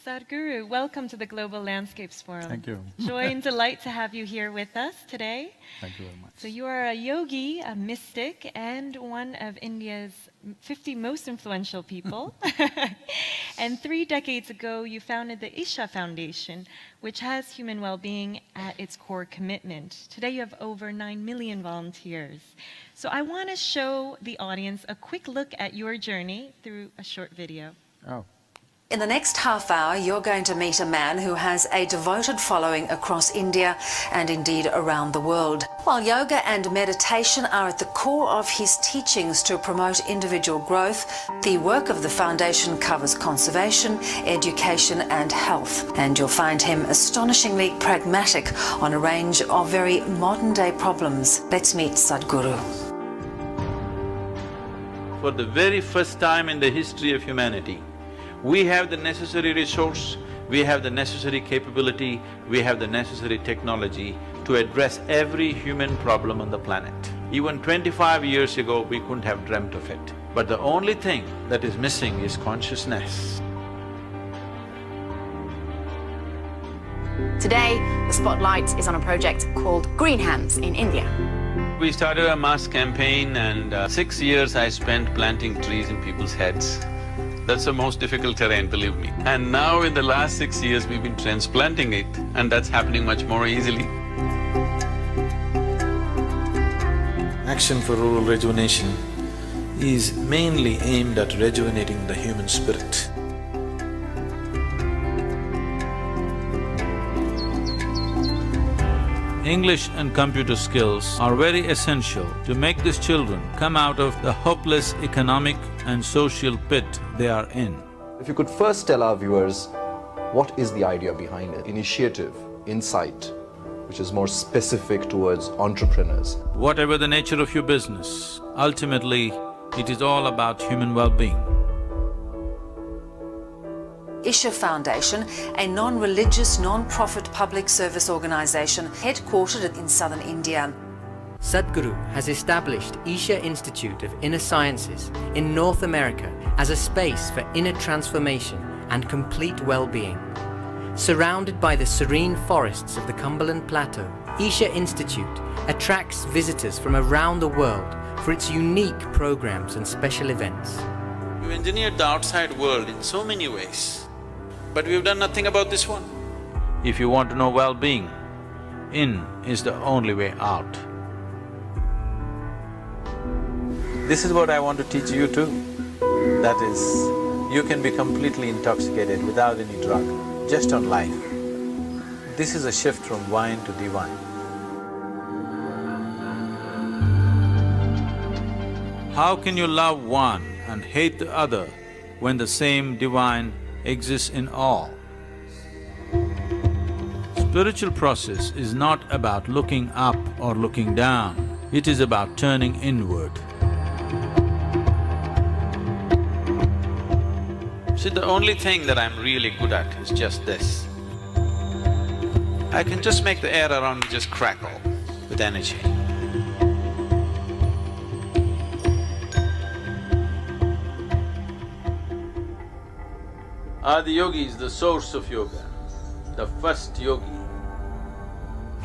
Sadhguru, welcome to the Global Landscapes Forum. Thank you. Joy and delight to have you here with us today. Thank you very much. So you are a yogi, a mystic, and one of India's 50 most influential people. And 3 decades ago, you founded the Isha Foundation, which has human well-being at its core commitment. Today, you have over 9 million volunteers. So I want to show the audience a quick look at your journey through a short video. Oh. In the next half hour, you're going to meet a man who has a devoted following across India and indeed around the world. While yoga and meditation are at the core of his teachings to promote individual growth, the work of the foundation covers conservation, education and health. And you'll find him astonishingly pragmatic on a range of very modern-day problems. Let's meet Sadhguru. For the very first time in the history of humanity, we have the necessary resource, we have the necessary capability, we have the necessary technology to address every human problem on the planet. Even 25 years ago, we couldn't have dreamt of it. But the only thing that is missing is consciousness. Today, the spotlight is on a project called Green Hands in India. We started a mass campaign and 6 years I spent planting trees in people's heads. That's the most difficult terrain, believe me. And now in the last 6 years, we've been transplanting it, and that's happening much more easily. Action for Rural Rejuvenation is mainly aimed at rejuvenating the human spirit. English and computer skills are very essential to make these children come out of the hopeless economic and social pit they are in. If you could first tell our viewers, what is the idea behind it? Initiative, insight, which is more specific towards entrepreneurs. Whatever the nature of your business, ultimately, it is all about human well-being. Isha Foundation, a non-religious, non-profit public service organisation headquartered in southern India. Sadhguru has established Isha Institute of Inner Sciences in North America as a space for inner transformation and complete well-being. Surrounded by the serene forests of the Cumberland Plateau, Isha Institute attracts visitors from around the world for its unique programs and special events. We've engineered the outside world in so many ways, but we've done nothing about this one. If you want to know well-being, in is the only way out. This is what I want to teach you too. That is, you can be completely intoxicated without any drug, just on life. This is a shift from wine to divine. How can you love one and hate the other when the same divine exists in all? Spiritual process is not about looking up or looking down, it is about turning inward. See, the only thing that I'm really good at is just this. I can just make the air around me just crackle with energy. Adi Yogi is the source of yoga, the first yogi.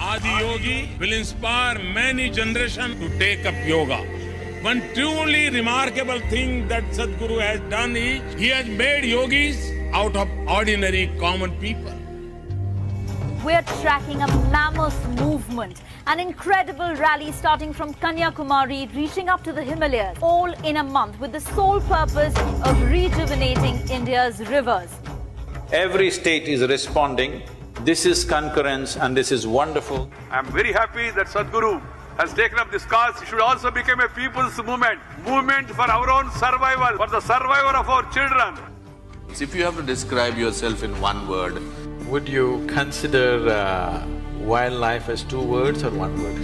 Adi Yogi will inspire many generations to take up yoga. One truly remarkable thing that Sadhguru has done is, he has made yogis out of ordinary common people. We're tracking a mammoth movement, an incredible rally starting from Kanyakumari, reaching up to the Himalayas, all in a month with the sole purpose of rejuvenating India's rivers. Every state is responding. This is concurrence and this is wonderful. I'm very happy that Sadhguru has taken up this cause. It should also become a people's movement for our own survival, for the survival of our children. If you have to describe yourself in one word, Would you consider wildlife as 2 words or 1 word?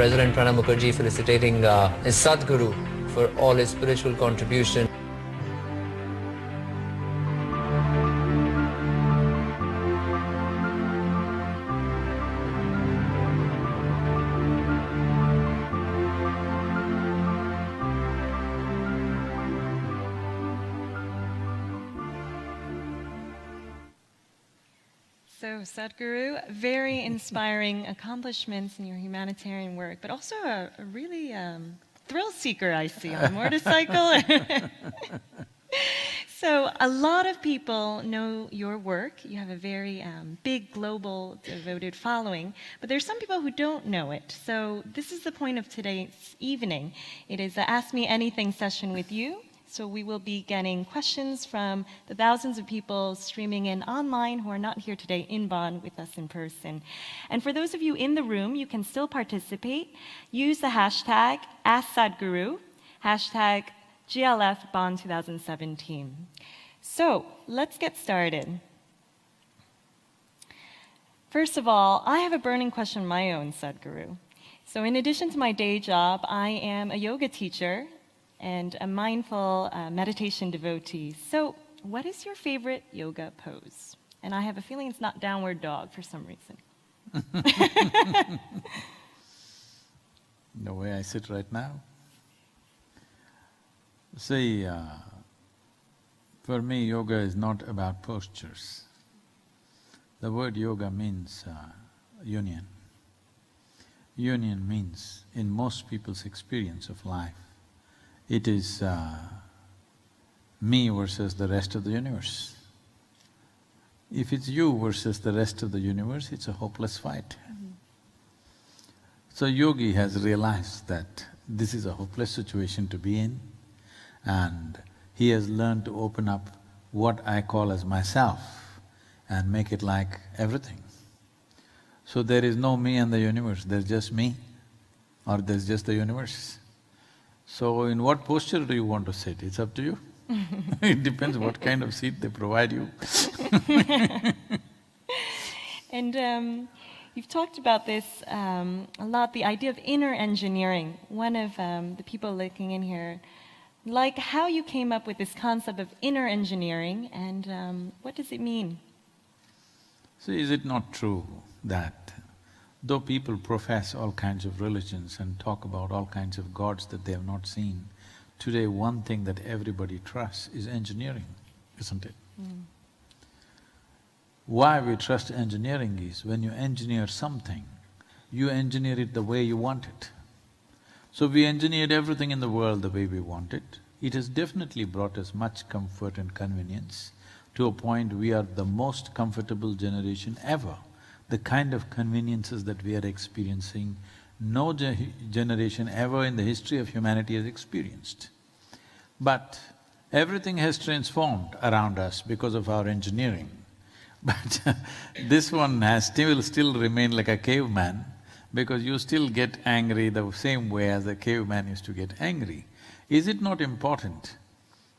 President Pranab Mukherjee felicitating his Sadhguru for all his spiritual contribution. So, Sadhguru, very inspiring accomplishments in your humanitarian work, but also a really thrill seeker, I see, on a motorcycle. So, a lot of people know your work. You have a very big, global, devoted following, but there's some people who don't know it. So, this is the point of today's evening. It is a Ask Me Anything session with you. So we will be getting questions from the thousands of people streaming in online who are not here today in Bonn with us in person. And for those of you in the room, you can still participate. Use the hashtag AskSadhguru, hashtag GLF Bonn 2017. So let's get started. First of all, I have a burning question of my own, Sadhguru. So in addition to my day job, I am a yoga teacher and a mindful meditation devotee. So what is your favorite yoga pose? And I have a feeling it's not downward dog for some reason. The way I sit right now? See, for me, yoga is not about postures. The word yoga means union. Union means, in most people's experience of life, it is me versus the rest of the universe. If it's you versus the rest of the universe, it's a hopeless fight. So Yogi has realized that this is a hopeless situation to be in, and he has learned to open up what I call as myself and make it like everything. So there is no me and the universe, there's just me, or there's just the universe. So in what posture do you want to sit? It's up to you. It depends what kind of seat they provide you. And you've talked about this a lot, the idea of inner engineering. One of the people looking in here, like how you came up with this concept of inner engineering, and what does it mean? See, is it not true that though people profess all kinds of religions and talk about all kinds of gods that they have not seen, today one thing that everybody trusts is engineering, isn't it? Why we trust engineering is, when you engineer something, you engineer it the way you want it. So we engineered everything in the world the way we want it. It has definitely brought us much comfort and convenience. To a point, we are the most comfortable generation ever. The kind of conveniences that we are experiencing, no generation ever in the history of humanity has experienced. But everything has transformed around us because of our engineering. But this one will still remain like a caveman, because you still get angry the same way as a caveman used to get angry. Is it not important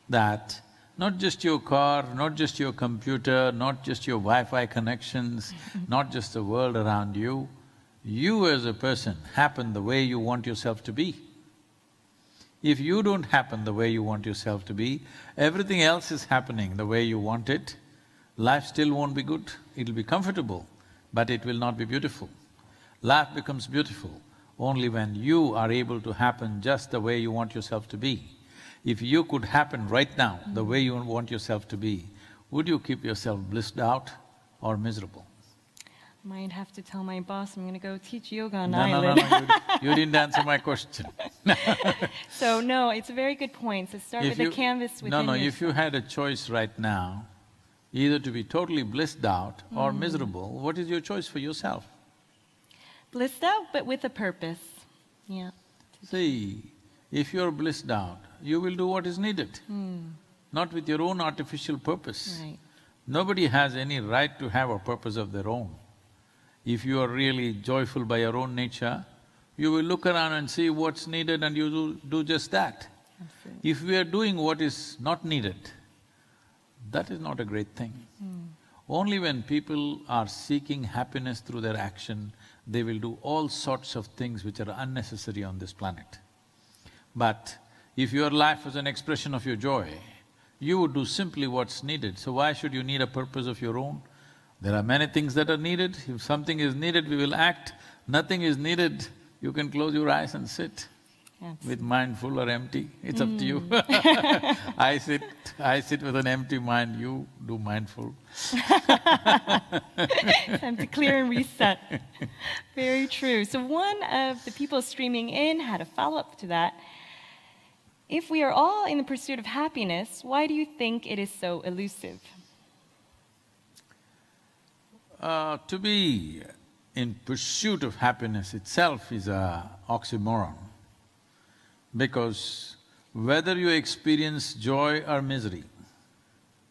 that not just your car, not just your computer, not just your Wi-Fi connections, not just the world around you as a person happen the way you want yourself to be? If you don't happen the way you want yourself to be, everything else is happening the way you want it, life still won't be good. It'll be comfortable, but it will not be beautiful. Life becomes beautiful only when you are able to happen just the way you want yourself to be. If you could happen right now the way you want yourself to be, would you keep yourself blissed out or miserable? Might have to tell my boss I'm gonna go teach yoga on No, island. you didn't answer my question. So no, it's a very good point. So start with the canvas within yourself. If you had a choice right now, either to be totally blissed out or miserable, what is your choice for yourself? Blissed out, but with a purpose, yeah. See, if you're blissed out, you will do what is needed, not with your own artificial purpose. Right. Nobody has any right to have a purpose of their own. If you are really joyful by your own nature, you will look around and see what's needed and you do just that. Absolutely. If we are doing what is not needed, that is not a great thing. Only when people are seeking happiness through their action, they will do all sorts of things which are unnecessary on this planet. But if your life was an expression of your joy, you would do simply what's needed. So why should you need a purpose of your own? There are many things that are needed. If something is needed, we will act. Nothing is needed, you can close your eyes and sit. With mind full or empty, it's up to you. I sit with an empty mind, you do mindful. Time to clear and reset. Very true. So one of the people streaming in had a follow-up to that. If we are all in the pursuit of happiness, why do you think it is so elusive? To be in pursuit of happiness itself is a oxymoron. Because whether you experience joy or misery,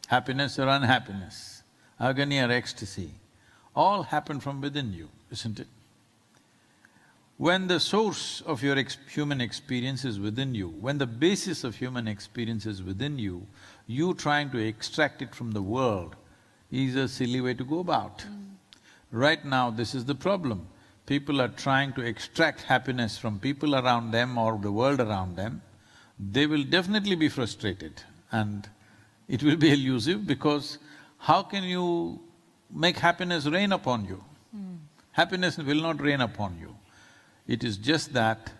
happiness or unhappiness, agony or ecstasy, all happen from within you, isn't it? When the source of your human experience is within you, when the basis of human experience is within you, you trying to extract it from the world is a silly way to go about. Right now, this is the problem. People are trying to extract happiness from people around them or the world around them. They will definitely be frustrated and it will be elusive because how can you make happiness rain upon you? Happiness will not rain upon you. It is just that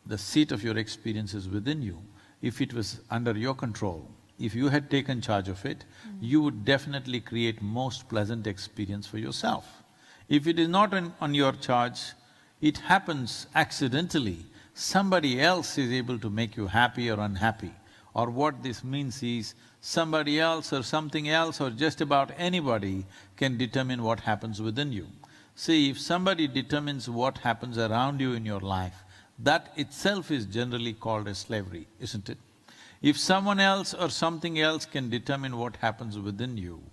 the seat of your experience is within you. If it was under your control, if you had taken charge of it, you would definitely create most pleasant experience for yourself. If it is not on your charge, it happens accidentally. Somebody else is able to make you happy or unhappy. Or what this means is, somebody else or something else or just about anybody can determine what happens within you. See, if somebody determines what happens around you in your life, that itself is generally called as slavery, isn't it? If someone else or something else can determine what happens within you,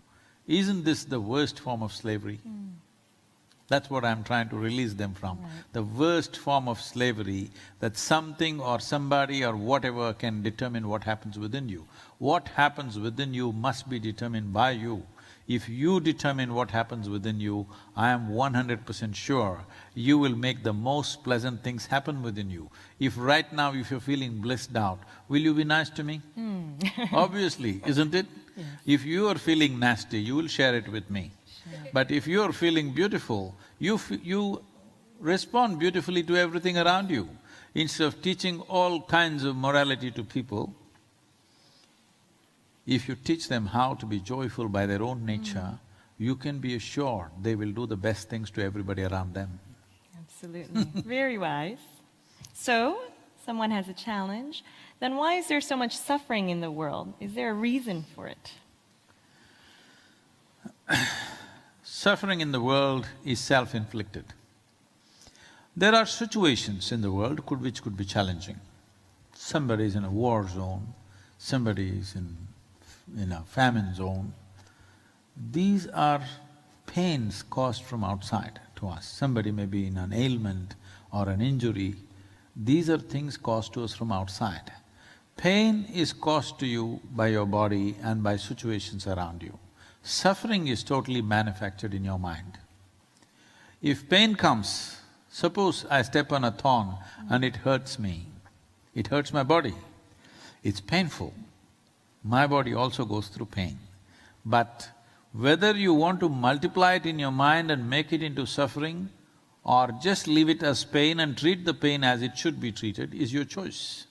isn't this the worst form of slavery? That's what I'm trying to release them from. The worst form of slavery, that something or somebody or whatever can determine what happens within you. What happens within you must be determined by you. If you determine what happens within you, I am 100% sure you will make the most pleasant things happen within you. If right now, if you're feeling blissed out, will you be nice to me? Obviously, isn't it? Yes. If you are feeling nasty, you will share it with me. But if you're feeling beautiful, you respond beautifully to everything around you. Instead of teaching all kinds of morality to people, if you teach them how to be joyful by their own nature, you can be assured they will do the best things to everybody around them. Absolutely. Very wise. So, someone has a challenge. Then why is there so much suffering in the world? Is there a reason for it? Suffering in the world is self-inflicted. There are situations in the world which could be challenging. Somebody is in a war zone, somebody is in a famine zone. These are pains caused from outside to us. Somebody may be in an ailment or an injury. These are things caused to us from outside. Pain is caused to you by your body and by situations around you. Suffering is totally manufactured in your mind. If pain comes, suppose I step on a thorn and it hurts me, it hurts my body, it's painful. My body also goes through pain. But whether you want to multiply it in your mind and make it into suffering or just leave it as pain and treat the pain as it should be treated is your choice.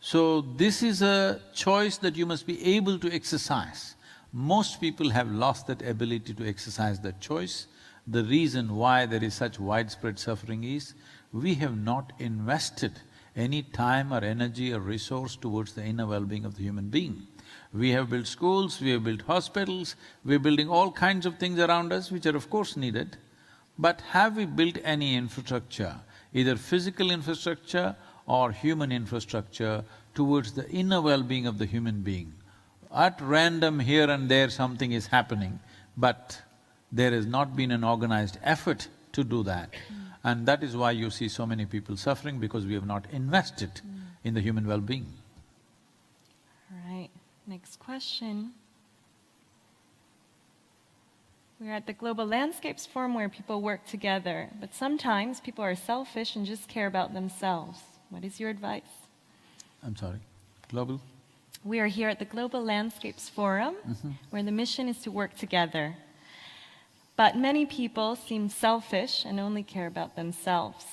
So this is a choice that you must be able to exercise. Most people have lost that ability to exercise that choice. The reason why there is such widespread suffering is, we have not invested any time or energy or resource towards the inner well-being of the human being. We have built schools, we have built hospitals, we're building all kinds of things around us which are of course needed, but have we built any infrastructure, either physical infrastructure or human infrastructure towards the inner well-being of the human being? At random, here and there something is happening, but there has not been an organized effort to do that. And that is why you see so many people suffering, because we have not invested in the human well-being. All right, next question. We're at the Global Landscapes Forum where people work together, but sometimes people are selfish and just care about themselves. What is your advice? I'm sorry, global? We are here at the Global Landscapes Forum, where the mission is to work together. But many people seem selfish and only care about themselves.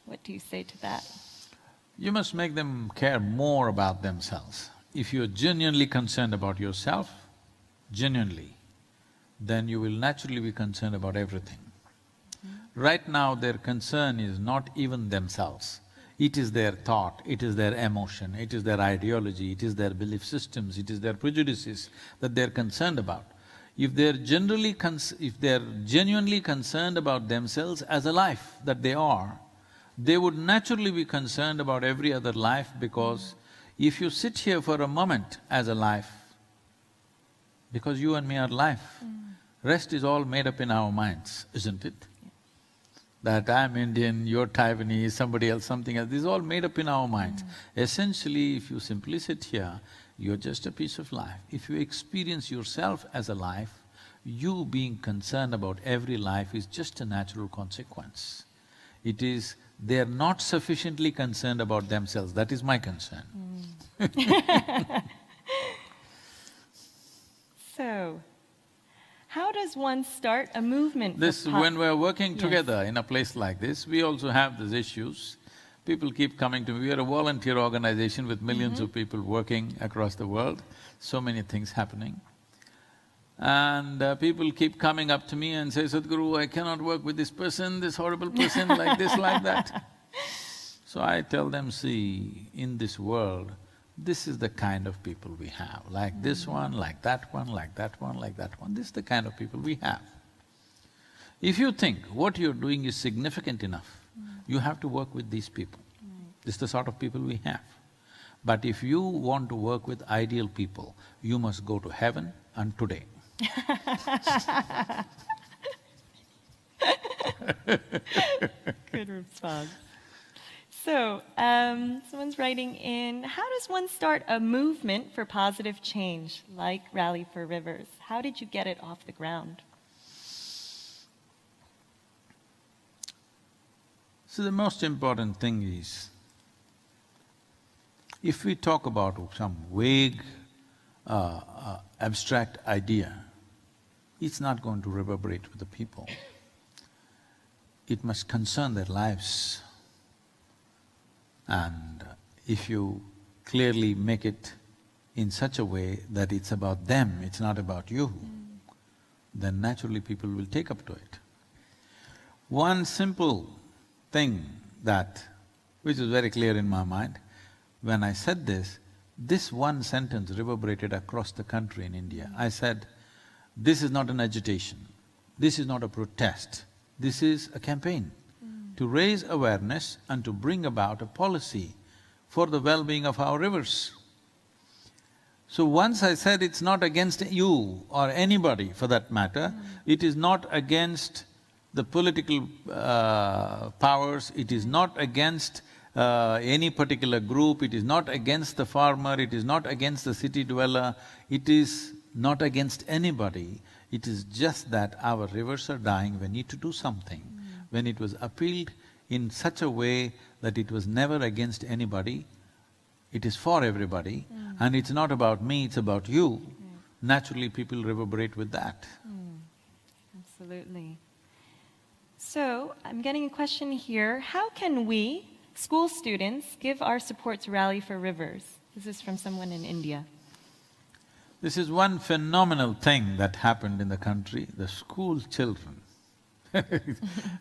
What do you say to that? You must make them care more about themselves. If you're genuinely concerned about yourself, genuinely, then you will naturally be concerned about everything. Right now, their concern is not even themselves. It is their thought, it is their emotion, it is their ideology, it is their belief systems, it is their prejudices that they're concerned about. If they're genuinely concerned about themselves as a life that they are, they would naturally be concerned about every other life, because if you sit here for a moment as a life, because you and me are life, rest is all made up in our minds, isn't it? That I'm Indian, you're Taiwanese, somebody else, something else, this is all made up in our minds. Essentially, if you simply sit here, you're just a piece of life. If you experience yourself as a life, you being concerned about every life is just a natural consequence. It is… they're not sufficiently concerned about themselves, that is my concern. So, how does one start a movement for When we're working together in a place like this, we also have these issues. People keep coming to me, we are a volunteer organization with millions of people working across the world, so many things happening. And people keep coming up to me and say, Sadhguru, I cannot work with this person, this horrible person, like this, like that. So I tell them, see, in this world, this is the kind of people we have, like this one, like that one, like that one, like that one, this is the kind of people we have. If you think what you're doing is significant enough, you have to work with these people. This is the sort of people we have. But if you want to work with ideal people, you must go to heaven and today. Good response. So, someone's writing in, how does one start a movement for positive change, like Rally for Rivers? How did you get it off the ground? So the most important thing is, if we talk about some vague, abstract idea, it's not going to reverberate with the people. It must concern their lives. And if you clearly make it in such a way that it's about them, it's not about you, then naturally people will take up to it. One simple thing which is very clear in my mind, when I said this one sentence reverberated across the country in India. I said, this is not an agitation, this is not a protest, this is a campaign to raise awareness and to bring about a policy for the well-being of our rivers. So once I said it's not against you or anybody for that matter, it is not against the political powers, it is not against any particular group, it is not against the farmer, it is not against the city dweller, it is not against anybody, it is just that our rivers are dying, we need to do something. When it was appealed in such a way that it was never against anybody, it is for everybody, and it's not about me, it's about you, naturally people reverberate with that. Absolutely. So, I'm getting a question here. How can we, school students, give our support to Rally for Rivers? This is from someone in India. This is one phenomenal thing that happened in the country, the school children.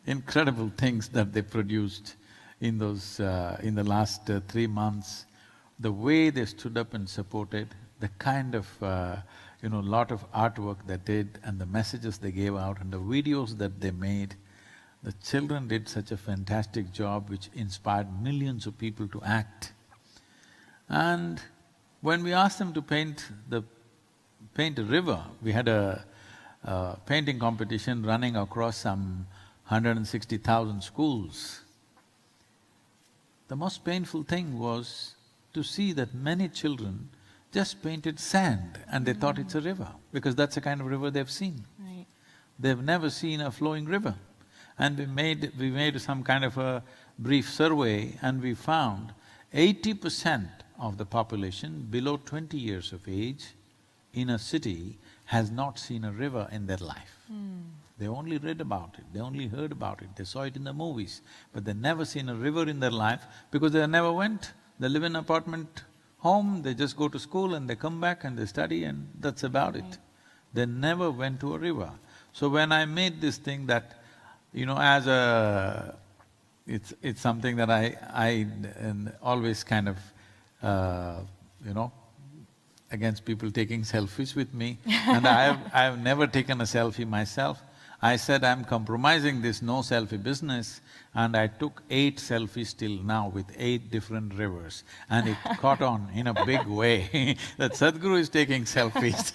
Incredible things that they produced in the last 3 months. The way they stood up and supported, the kind of, lot of artwork they did and the messages they gave out and the videos that they made. The children did such a fantastic job which inspired millions of people to act. And when we asked them to paint a river, we had a painting competition running across some 160,000 schools. The most painful thing was to see that many children just painted sand and they thought it's a river, because that's the kind of river they've seen. Right. they've never seen a flowing river. And we made some kind of a brief survey and we found 80% of the population below 20 years of age in a city has not seen a river in their life. They only read about it, they only heard about it, they saw it in the movies, but they never seen a river in their life because they never went. They live in an apartment home, they just go to school and they come back and they study and that's about it. They never went to a river. So when I made this thing that, as a… It's something that I always kind of, against people taking selfies with me and I have never taken a selfie myself. I said I'm compromising this no selfie business and I took 8 selfies till now with 8 different rivers and it caught on in a big way that Sadhguru is taking selfies.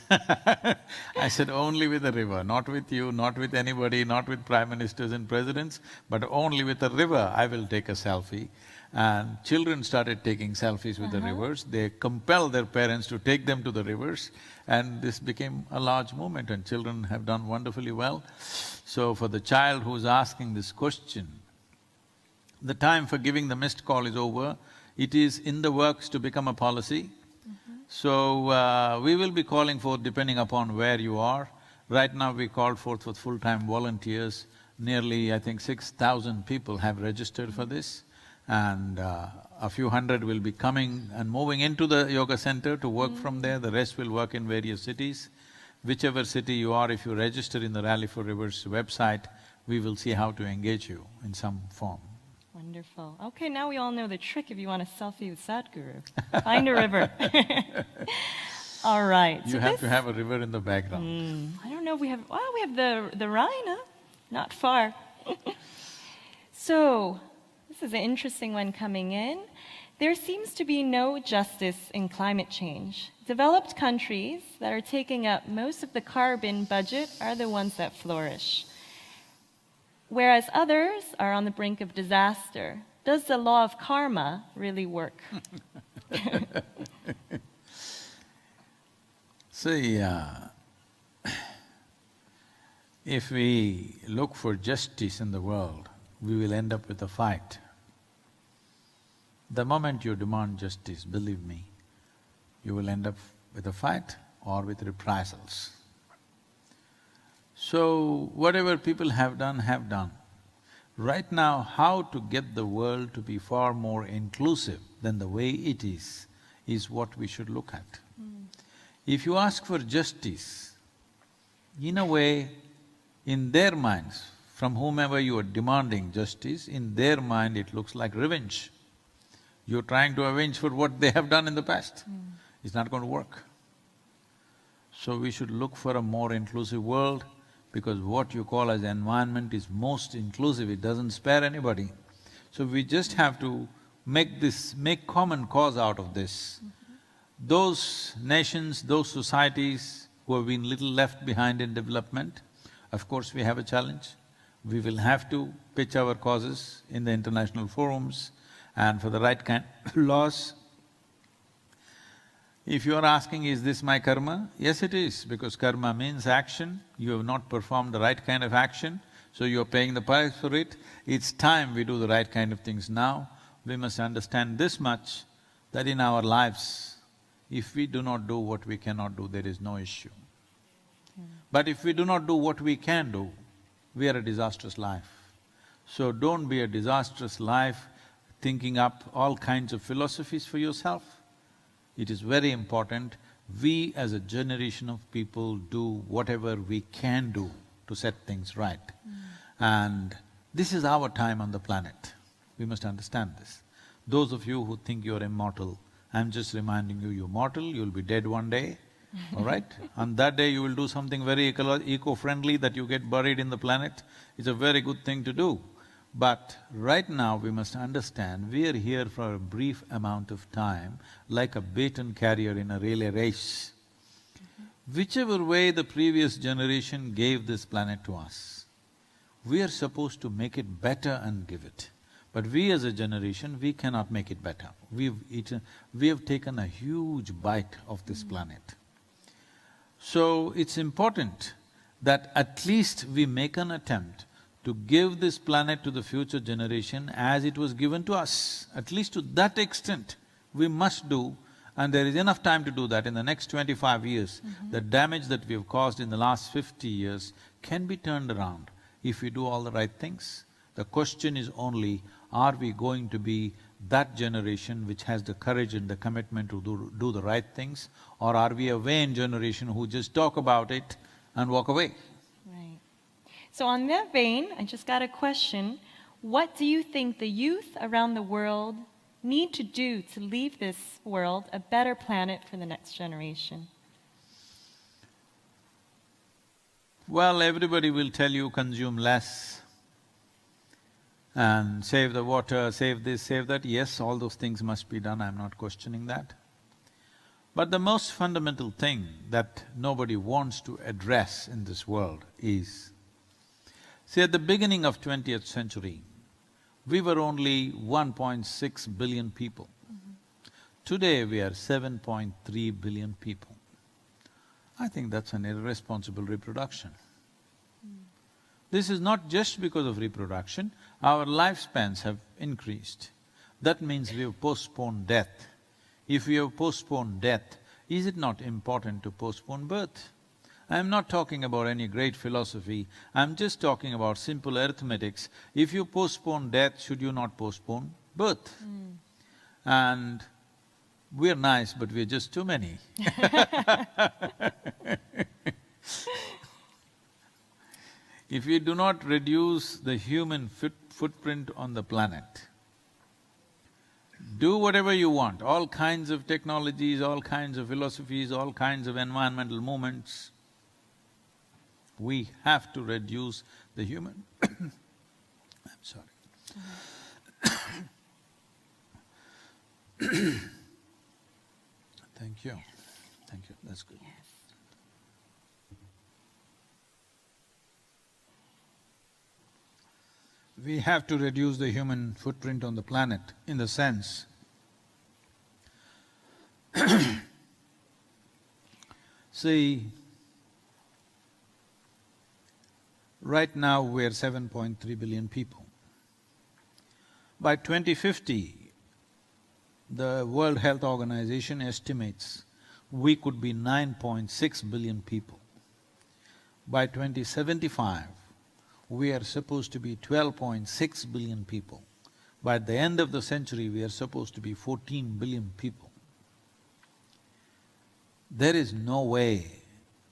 I said only with a river, not with you, not with anybody, not with prime ministers and presidents, but only with a river I will take a selfie. And children started taking selfies with the rivers, they compelled their parents to take them to the rivers and this became a large movement and children have done wonderfully well. So for the child who's asking this question, the time for giving the missed call is over, it is in the works to become a policy. So we will be calling for, depending upon where you are. Right now we called forth with full-time volunteers, nearly I think 6,000 people have registered for this. And a few hundred will be coming and moving into the yoga center to work from there, the rest will work in various cities. Whichever city you are, if you register in the Rally for Rivers website, we will see how to engage you in some form. Wonderful. Okay, now we all know the trick if you want a selfie with Sadhguru. Find a river. All right. You have to have a river in the background. I don't know if we have… well, we have the Rhine, huh? Not far. So, this is an interesting one coming in. There seems to be no justice in climate change. Developed countries that are taking up most of the carbon budget are the ones that flourish, whereas others are on the brink of disaster. Does the law of karma really work? See, if we look for justice in the world, we will end up with a fight. The moment you demand justice, believe me, you will end up with a fight or with reprisals. So, whatever people have done, have done. Right now, how to get the world to be far more inclusive than the way it is what we should look at. If you ask for justice, in a way, in their minds, from whomever you are demanding justice, in their mind it looks like revenge. You're trying to avenge for what they have done in the past. It's not going to work. So we should look for a more inclusive world because what you call as environment is most inclusive, it doesn't spare anybody. So we just have to make common cause out of this. Those nations, those societies who have been little left behind in development, of course we have a challenge. We will have to pitch our causes in the international forums and for the right kind of laws. If you are asking, is this my karma? Yes, it is, because karma means action. You have not performed the right kind of action, so you are paying the price for it. It's time we do the right kind of things now. We must understand this much, that in our lives, if we do not do what we cannot do, there is no issue. But if we do not do what we can do, we are a disastrous life. So don't be a disastrous life thinking up all kinds of philosophies for yourself. It is very important we as a generation of people do whatever we can do to set things right. And this is our time on the planet. We must understand this. Those of you who think you're immortal, I'm just reminding you, you're mortal, you'll be dead one day, all right? On that day you will do something very eco-friendly that you get buried in the planet. It's a very good thing to do. But right now we must understand, we are here for a brief amount of time, like a baton carrier in a relay race. Whichever way the previous generation gave this planet to us, we are supposed to make it better and give it. But we as a generation, we cannot make it better. We have taken a huge bite of this planet. So it's important that at least we make an attempt to give this planet to the future generation as it was given to us. At least to that extent, we must do, and there is enough time to do that. In the next 25 years, the damage that we have caused in the last 50 years can be turned around if we do all the right things. The question is only, are we going to be that generation which has the courage and the commitment to do the right things, or are we a vain generation who just talk about it and walk away? Right. So on that vein, I just got a question. What do you think the youth around the world need to do to leave this world a better planet for the next generation? Well, everybody will tell you consume less and save the water, save this, save that. Yes, all those things must be done, I'm not questioning that. But the most fundamental thing that nobody wants to address in this world is, see, at the beginning of 20th century, we were only 1.6 billion people. Today we are 7.3 billion people. I think that's an irresponsible reproduction. This is not just because of reproduction, our lifespans have increased. That means we have postponed death. If we have postponed death, is it not important to postpone birth? I'm not talking about any great philosophy, I'm just talking about simple arithmetics. If you postpone death, should you not postpone birth? And we're nice, but we're just too many. If we do not reduce the human footprint on the planet, do whatever you want, all kinds of technologies, all kinds of philosophies, all kinds of environmental movements, we have to reduce the human I'm sorry. Thank you, that's good. We have to reduce the human footprint on the planet in the sense see, right now we're 7.3 billion people. By 2050, the World Health Organization estimates we could be 9.6 billion people. By 2075, we are supposed to be 12.6 billion people. By the end of the century, we are supposed to be 14 billion people. There is no way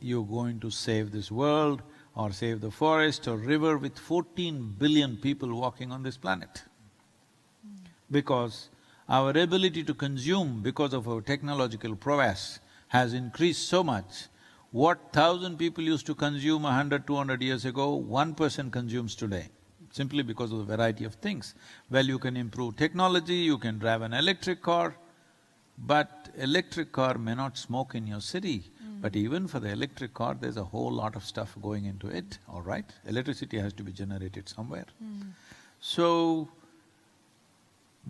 you're going to save this world or save the forest or river with 14 billion people walking on this planet. Because our ability to consume because of our technological prowess has increased so much. What 1,000 people used to consume 100, 200 years ago, one person consumes today, simply because of the variety of things. Well, you can improve technology, you can drive an electric car, but electric car may not smoke in your city. But even for the electric car, there's a whole lot of stuff going into it, all right? Electricity has to be generated somewhere. So,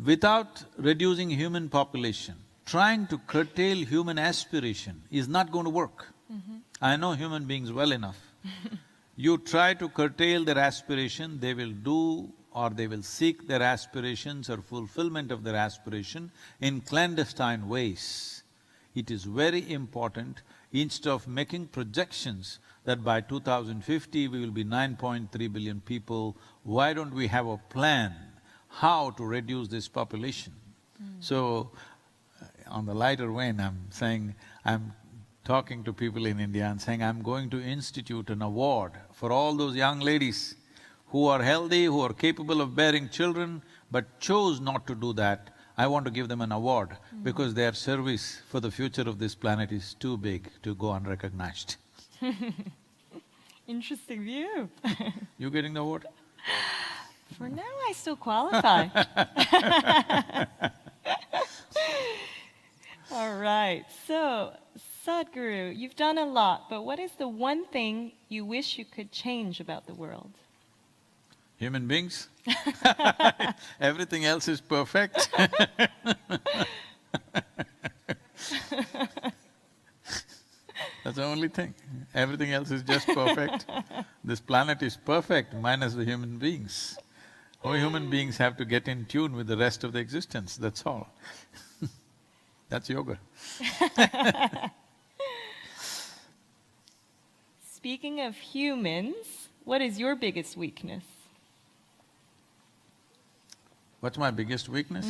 without reducing human population, trying to curtail human aspiration is not going to work. I know human beings well enough. You try to curtail their aspiration, they will do or they will seek their aspirations or fulfillment of their aspiration in clandestine ways. It is very important, instead of making projections that by 2050 we will be 9.3 billion people, why don't we have a plan how to reduce this population? So, on the lighter vein, I'm saying, I'm talking to people in India and saying, I'm going to institute an award for all those young ladies who are healthy, who are capable of bearing children, but chose not to do that. I want to give them an award because their service for the future of this planet is too big to go unrecognized. Interesting view. You getting the award? For now, I still qualify. All right, so Sadhguru, you've done a lot, but what is the one thing you wish you could change about the world? Human beings? Everything else is perfect. That's the only thing. Everything else is just perfect. This planet is perfect minus the human beings. We human beings have to get in tune with the rest of the existence, that's all. That's yoga. Speaking of humans, what is your biggest weakness? What's my biggest weakness?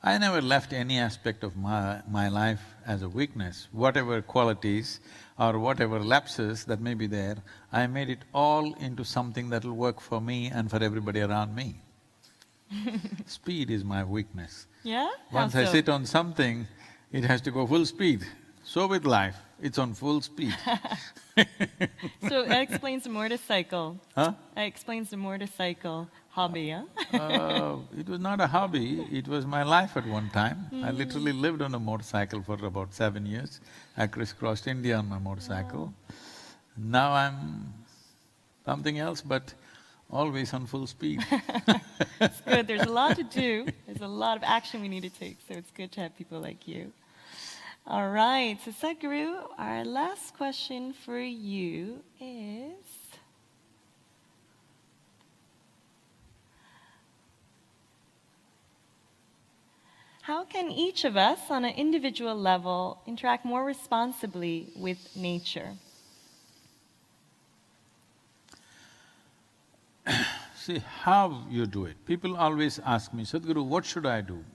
I never left any aspect of my life as a weakness. Whatever qualities or whatever lapses that may be there, I made it all into something that'll work for me and for everybody around me. Speed is my weakness. Yeah? Once I sit on something, it has to go full speed. So with life, it's on full speed. So that explains the motorcycle. Huh? That explains the motorcycle hobby, huh? It was not a hobby, it was my life at one time. I literally lived on a motorcycle for about 7 years. I crisscrossed India on my motorcycle. Now I'm something else, but always on full speed. It's good, there's a lot to do, there's a lot of action we need to take, so it's good to have people like you. All right, so Sadhguru, our last question for you is… how can each of us, on an individual level, interact more responsibly with nature? See, how you do it. People always ask me, Sadhguru, what should I do?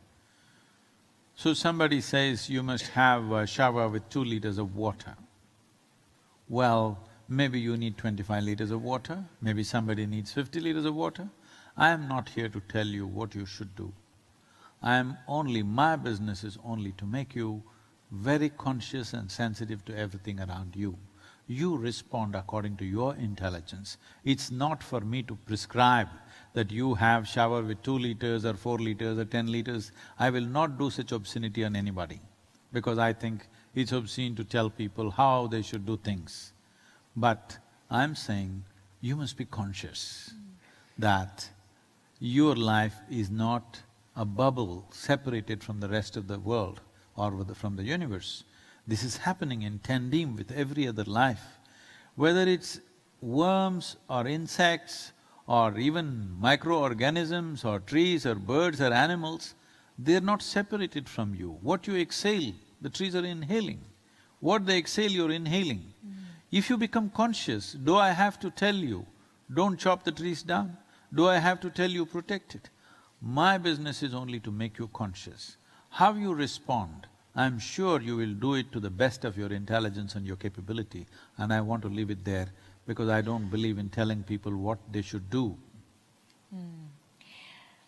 So somebody says you must have a shower with 2 liters of water. Well, maybe you need 25 liters of water, maybe somebody needs 50 liters of water. I am not here to tell you what you should do. My business is only to make you very conscious and sensitive to everything around you. You respond according to your intelligence. It's not for me to prescribe that you have shower with 2 liters or 4 liters or 10 liters. I will not do such obscenity on anybody, because I think it's obscene to tell people how they should do things. But I'm saying you must be conscious that your life is not a bubble separated from the rest of the world or from the universe. This is happening in tandem with every other life. Whether it's worms or insects or even microorganisms or trees or birds or animals, they're not separated from you. What you exhale, the trees are inhaling. What they exhale, you're inhaling. If you become conscious, do I have to tell you, don't chop the trees down? Do I have to tell you, protect it? My business is only to make you conscious. How you respond, I'm sure you will do it to the best of your intelligence and your capability, and I want to leave it there because I don't believe in telling people what they should do.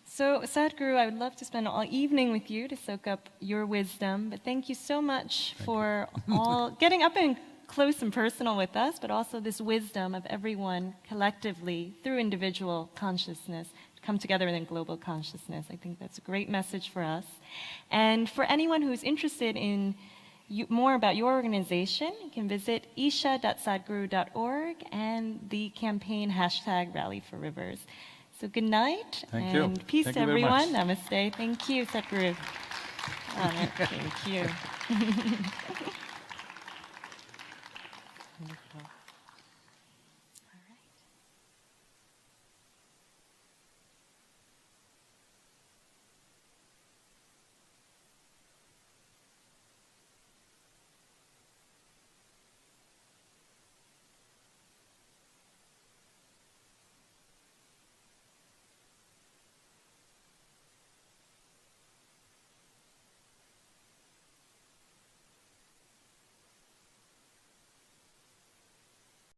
So, Sadhguru, I would love to spend all evening with you to soak up your wisdom, but thank you so much for all getting up and close and personal with us, but also this wisdom of everyone collectively through individual consciousness to come together in global consciousness. I think that's a great message for us. And for anyone who's interested in more about your organization, you can visit isha.sadhguru.org and the campaign #Rally4Rivers. So good night and peace to everyone. Namaste. Thank you, Sadhguru. Thank you. Wonderful.